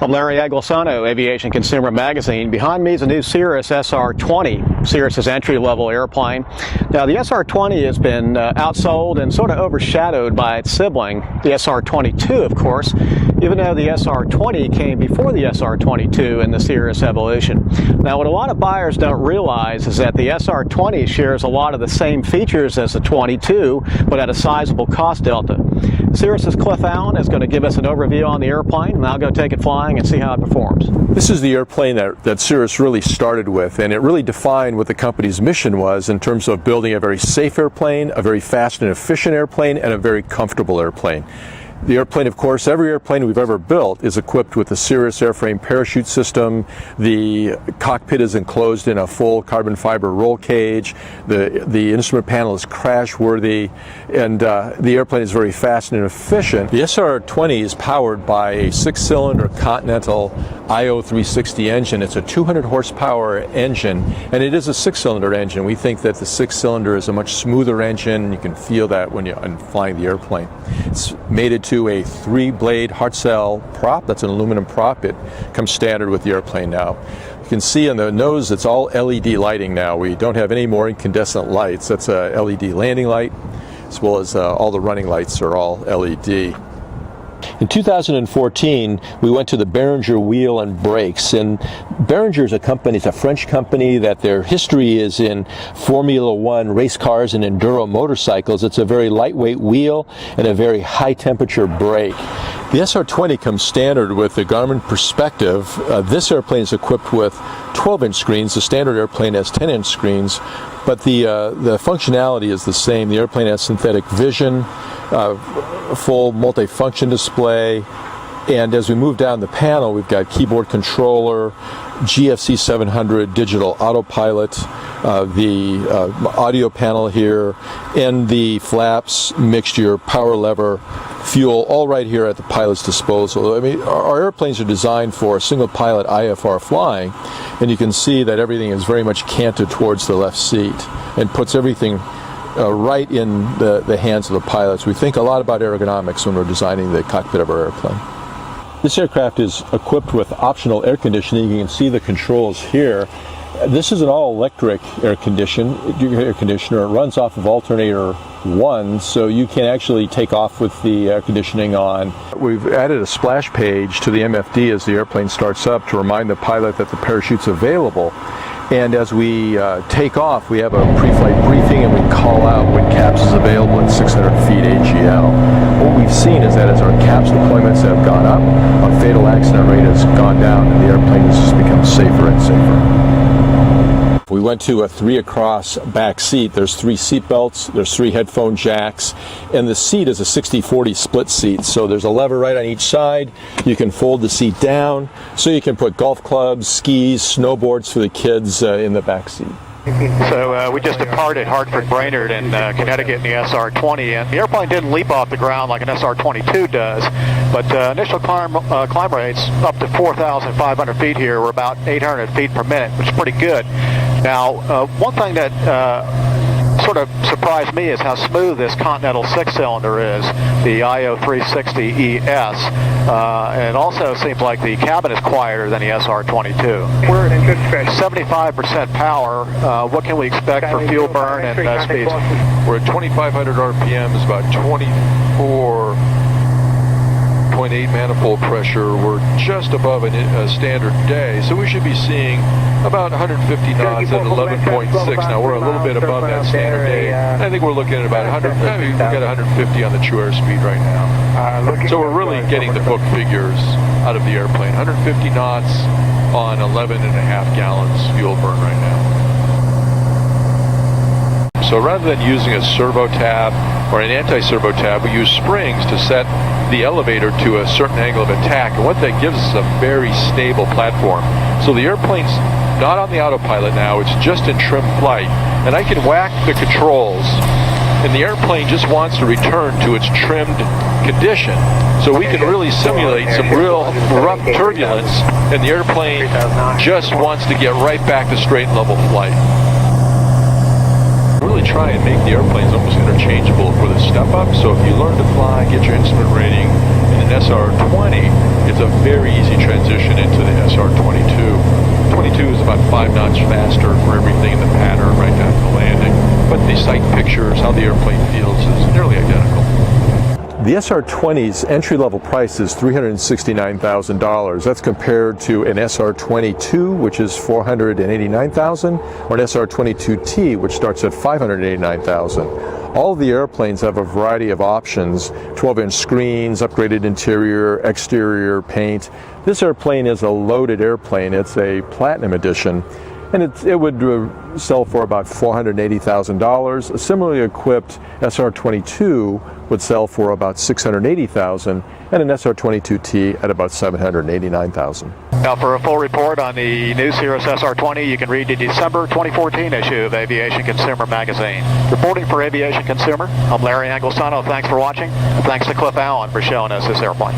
I'm Larry Anglisano, Aviation Consumer Magazine. Behind me is a new Cirrus SR20, Cirrus's entry-level airplane. Now, the SR20 has been outsold and sort of overshadowed by its sibling, the SR22, of course, even though the SR20 came before the SR22 in the Cirrus evolution. Now, what a lot of buyers don't realize is that the SR20 shares a lot of the same features as the 22, but at a sizable cost delta. Cirrus's Cliff Allen is going to give us an overview on the airplane, and I'll go take it flying and see how it performs. This is the airplane that Cirrus really started with, and it really defined what the company's mission was in terms of building a very safe airplane, a very fast and efficient airplane, and a very comfortable airplane. The airplane, of course, every airplane we've ever built is equipped with the Cirrus airframe parachute system. The cockpit is enclosed in a full carbon fiber roll cage. The instrument panel is crash worthy, and the airplane is very fast and efficient. The SR20 is powered by a 6-cylinder Continental IO360 engine. It's a 200 horsepower engine, and it is a 6-cylinder engine. We think that the 6-cylinder is a much smoother engine. You can feel that when you're flying the airplane. It's mated to a 3-blade Hartzell prop. That's an aluminum prop. It comes standard with the airplane now. You can see on the nose it's all LED lighting now. We don't have any more incandescent lights. That's a LED landing light, as well as all the running lights are all LED. In 2014, we went to the Behringer Wheel and Brakes, and Behringer is a company, it's a French company that their history is in Formula One race cars and enduro motorcycles. It's a very lightweight wheel and a very high temperature brake. The SR20 comes standard with the Garmin Perspective. This airplane is equipped with 12-inch screens. The standard airplane has 10-inch screens, but the functionality is the same. The airplane has synthetic vision, full multi-function display, and as we move down the panel, we've got keyboard controller, GFC 700 digital autopilot, the audio panel here, and the flaps, mixture, power lever, fuel, all right here at the pilot's disposal. I mean, our airplanes are designed for single pilot IFR flying, and you can see that everything is very much canted towards the left seat and puts everything right in the hands of the pilots. We think a lot about ergonomics when we're designing the cockpit of our airplane. This aircraft is equipped with optional air conditioning. You can see the controls here. This is an all-electric air conditioner. It runs off of alternator 1, so you can actually take off with the air conditioning on. We've added a splash page to the MFD as the airplane starts up to remind the pilot that the parachute's available. And as we take off, we have a pre-flight briefing and we call out when CAPS is available at 600 feet AGL. What we've seen is that as our CAPS deployments have gone up, our fatal accident rate has gone down and the airplane has just become safer and safer. We went to a 3-across back seat. There's 3 seat belts, there's 3 headphone jacks, and the seat is a 60-40 split seat. So there's a lever right on each side. You can fold the seat down, so you can put golf clubs, skis, snowboards for the kids in the back seat. So we just departed Hartford Brainerd in Connecticut in the SR20, and the airplane didn't leap off the ground like an SR22 does, but initial climb rates up to 4,500 feet here were about 800 feet per minute, which is pretty good. Now, one thing that sort of surprised me is how smooth this Continental 6-cylinder is, the IO360ES, and it also seems like the cabin is quieter than the SR22. We're in good stretch. 75% power. What can we expect for fuel burn and speeds? We're at 2,500 RPMs, about 24.8 manifold pressure. We're just above a standard day, so we should be seeing about 150 knots at 11.6. Now we're a little bit above that standard day. I think we're looking at about 100. We've got 150 on the true airspeed right now. So we're really getting the book figures out of the airplane. 150 knots on 11.5 gallons fuel burn right now. So rather than using a servo tab or an anti-servo tab, we use springs to set the elevator to a certain angle of attack, and what that gives us is a very stable platform. So the airplane's not on the autopilot now, it's just in trim flight, and I can whack the controls, and the airplane just wants to return to its trimmed condition. So we can really simulate some real rough turbulence, and the airplane just wants to get right back to straight and level flight. Really try and make the airplanes almost interchangeable for the step up. So if you learn to fly, get your instrument rating in an SR20, it's a very easy transition into the SR22. 22 is about 5 knots faster for everything in the pattern right down to the landing. But the sight pictures, how the airplane feels, is nearly identical. The SR20's entry-level price is $369,000. That's compared to an SR22, which is $489,000, or an SR22T, which starts at $589,000. All of the airplanes have a variety of options: 12-inch screens, upgraded interior, exterior paint. This airplane is a loaded airplane. It's a Platinum Edition, and it would sell for about $480,000. A similarly equipped SR22 would sell for about $680,000, and an SR22T at about $789,000. Now, for a full report on the new Cirrus SR20, you can read the December 2014 issue of Aviation Consumer magazine. Reporting for Aviation Consumer, I'm Larry Anglisano. Thanks for watching, and thanks to Cliff Allen for showing us this airplane.